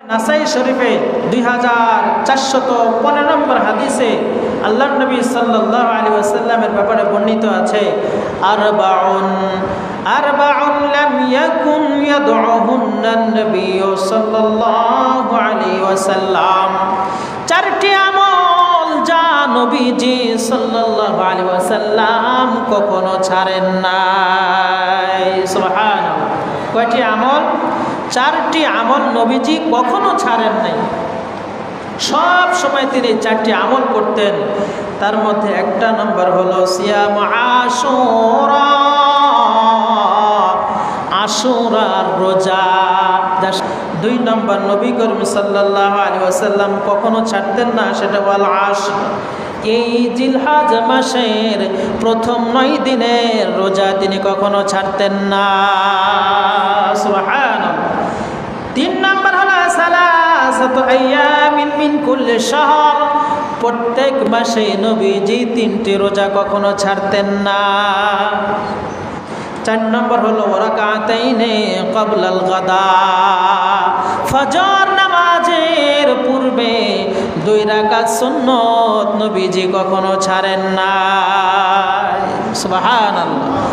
নাসাই শরীফে 2415 নম্বর হাদিসে আল্লাহর নবী সাল্লাল্লাহু আলাইহি ওয়াসাল্লামের ব্যাপারে বর্ণিত আছে, আরবাউন লাম ইয়াকুন ইয়াদউহুন্নান নবী সাল্লাল্লাহু আলাইহি ওয়াসাল্লাম। চারটি আমল যা নবীজি সাল্লাল্লাহু আলাইহি ওয়াসাল্লাম কখনো ছাড়েন নাই। সুবহানাল্লাহ। কয়টি আমল? চারটি আমল নবীজি কখনো ছাড়েন নাই। সব সময় তিনি চারটি আমল করতেন। তার মধ্যে একটা নম্বর হলো সিয়াম আশুরা, আশুরার রোজা। 2 নম্বর নবী করিম সাল্লাল্লাহু আলাইহি ওয়াসাল্লাম কখনো ছাড়তেন না, সেটা হলো আশর, এই জিলহজ মাসের প্রথম 9 দিনের রোজা তিনি কখনো ছাড়তেন না। সুবহানাল্লাহ। 3 নম্বর হলো সালাসাতু আইয়ামিন মিন কুল্লি শাহর, প্রত্যেক মাসে নবীজি 3টি রোজা কখনো ছাড়তেন না। 4 নম্বর হলো রাকাতাইনে ক্বাবলাল গাদা, ফজর নামাজের পূর্বে 2 রাকাত সুন্নত নবীজি কখনো ছাড়েন না। সুবহানাল্লাহ।